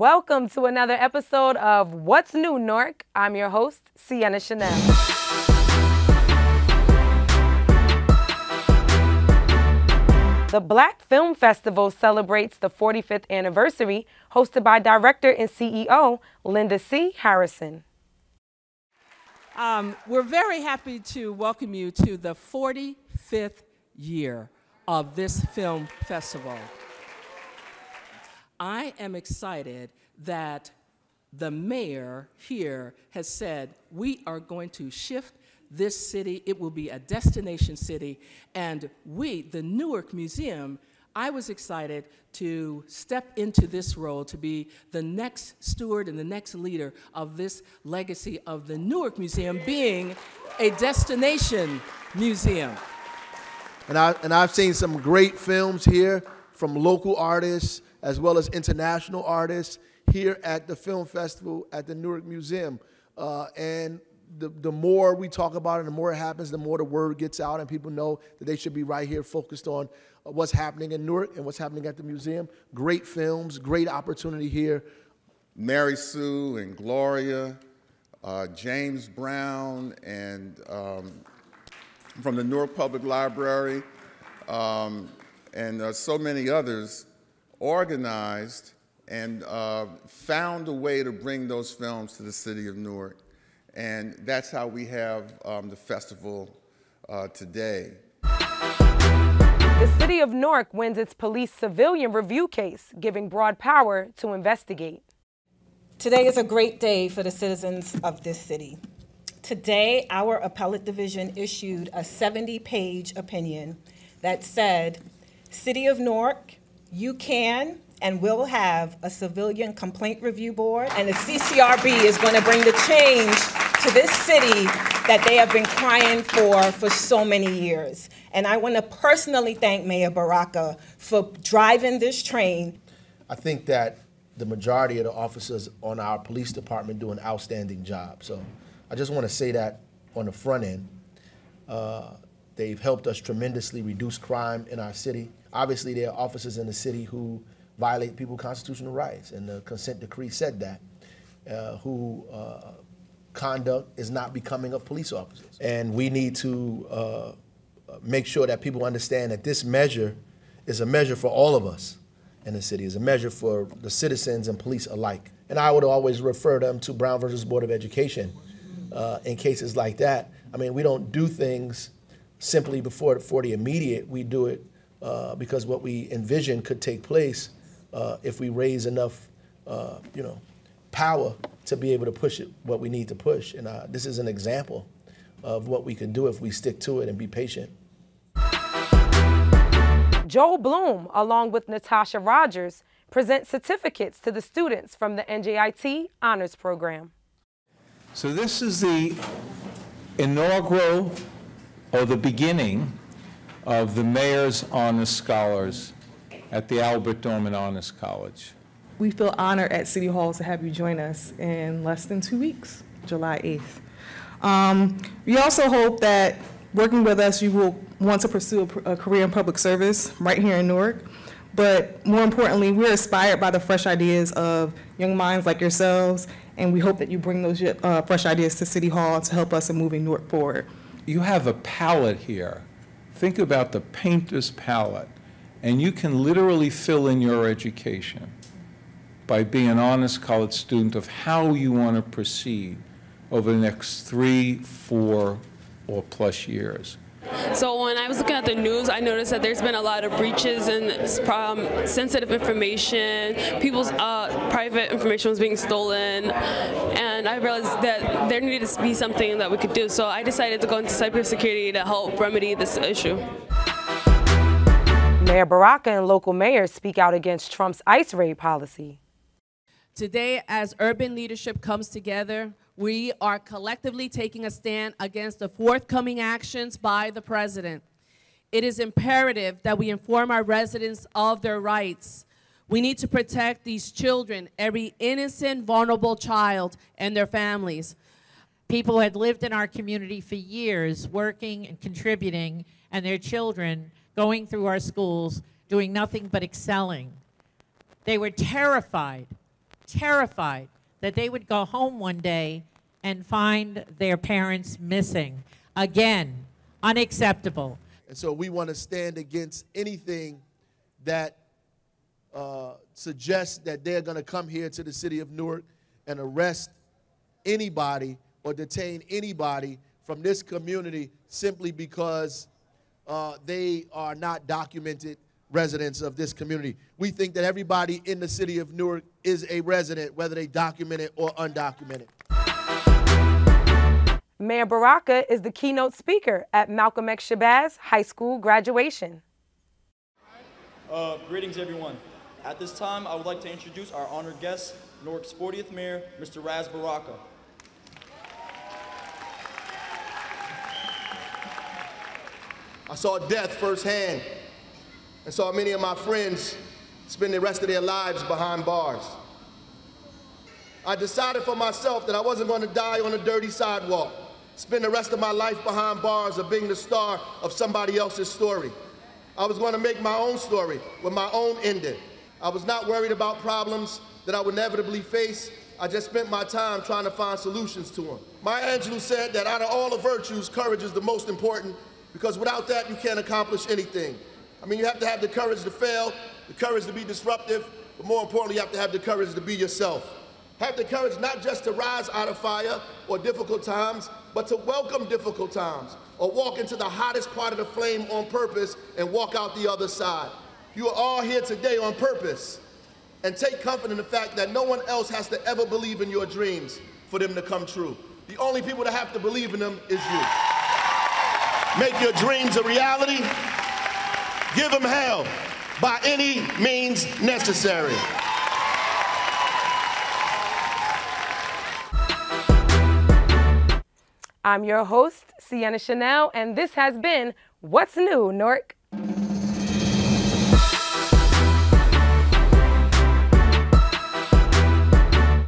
Welcome to another episode of What's New, Newark. I'm your host, Sienna Chanel. The Black Film Festival celebrates the 45th anniversary, hosted by director and CEO Linda C. Harrison. We're very happy to welcome you to the 45th year of this film festival. I am excited that the mayor here has said we are going to shift this city. It will be a destination city, and we, the Newark Museum, I was excited to step into this role to be the next steward and the next leader of this legacy of the Newark Museum being a destination museum. And I've seen some great films here from local artists as well as international artists here at the film festival at the Newark Museum. And the more we talk about it, the more it happens, the more the word gets out and people know that they should be right here focused on what's happening in Newark and what's happening at the museum. Great films, great opportunity here. Mary Sue and Gloria, James Brown, and from the Newark Public Library, and so many others organized and found a way to bring those films to the city of Newark. And that's how we have the festival today. The city of Newark wins its police civilian review case, giving broad power to investigate. Today is a great day for the citizens of this city. Today, our appellate division issued a 70-page opinion that said, City of Newark, you can and will have a civilian complaint review board, and the CCRB is going to bring the change to this city that they have been crying for so many years. And I want to personally thank Mayor Baraka for driving this train. I think that the majority of the officers on our police department do an outstanding job. So I just want to say that on the front end. They've helped us tremendously reduce crime in our city. Obviously, there are officers in the city who violate people's constitutional rights, and the consent decree said that, who conduct is not becoming of police officers. And we need to make sure that people understand that this measure is a measure for all of us in the city, is a measure for the citizens and police alike. And I would always refer them to Brown versus Board of Education in cases like that. I mean, we don't do things simply for the immediate. We do it because what we envision could take place if we raise enough, power to be able to push it, what we need to push. And this is an example of what we can do if we stick to it and be patient. Joel Bloom, along with Natasha Rogers, present certificates to the students from the NJIT Honors Program. So this is the inaugural, or the beginning, of the Mayor's Honors Scholars at the Albert Dorman Honors College. We feel honored at City Hall to have you join us in less than 2 weeks, July 8th. We also hope that working with us, you will want to pursue a career in public service right here in Newark. But more importantly, we're inspired by the fresh ideas of young minds like yourselves, and we hope that you bring those fresh ideas to City Hall to help us in moving Newark forward. You have a palette here. Think about the painter's palette, and you can literally fill in your education by being an honors college student of how you want to proceed over the next 3, 4, or plus years. So when I was looking at the news, I noticed that there's been a lot of breaches in sensitive information. People's private information was being stolen, and I realized that there needed to be something that we could do. So I decided to go into cybersecurity to help remedy this issue. Mayor Baraka and local mayors speak out against Trump's ICE raid policy. Today, as urban leadership comes together, we are collectively taking a stand against the forthcoming actions by the president. It is imperative that we inform our residents of their rights. We need to protect these children, every innocent, vulnerable child and their families. People had lived in our community for years, working and contributing, and their children going through our schools, doing nothing but excelling. They were terrified terrified that they would go home one day and find their parents missing. Again, unacceptable. And so we want to stand against anything that suggests that they're going to come here to the city of Newark and arrest anybody or detain anybody from this community simply because they are not documented residents of this community. We think that everybody in the city of Newark is a resident, whether they documented or undocumented. Mayor Baraka is the keynote speaker at Malcolm X Shabazz High School graduation. Greetings, everyone. At this time, I would like to introduce our honored guest, Newark's 40th Mayor, Mr. Raz Baraka. I saw death firsthand and saw many of my friends spend the rest of their lives behind bars. I decided for myself that I wasn't going to die on a dirty sidewalk, spend the rest of my life behind bars or being the star of somebody else's story. I was going to make my own story with my own ending. I was not worried about problems that I would inevitably face. I just spent my time trying to find solutions to them. Maya Angelou said that out of all the virtues, courage is the most important, because without that, you can't accomplish anything. I mean, you have to have the courage to fail, the courage to be disruptive, but more importantly, you have to have the courage to be yourself. Have the courage not just to rise out of fire or difficult times, but to welcome difficult times, or walk into the hottest part of the flame on purpose and walk out the other side. You are all here today on purpose, and take comfort in the fact that no one else has to ever believe in your dreams for them to come true. The only people that have to believe in them is you. Make your dreams a reality. Give them hell by any means necessary. I'm your host, Sienna Chanel, and this has been What's New, Newark?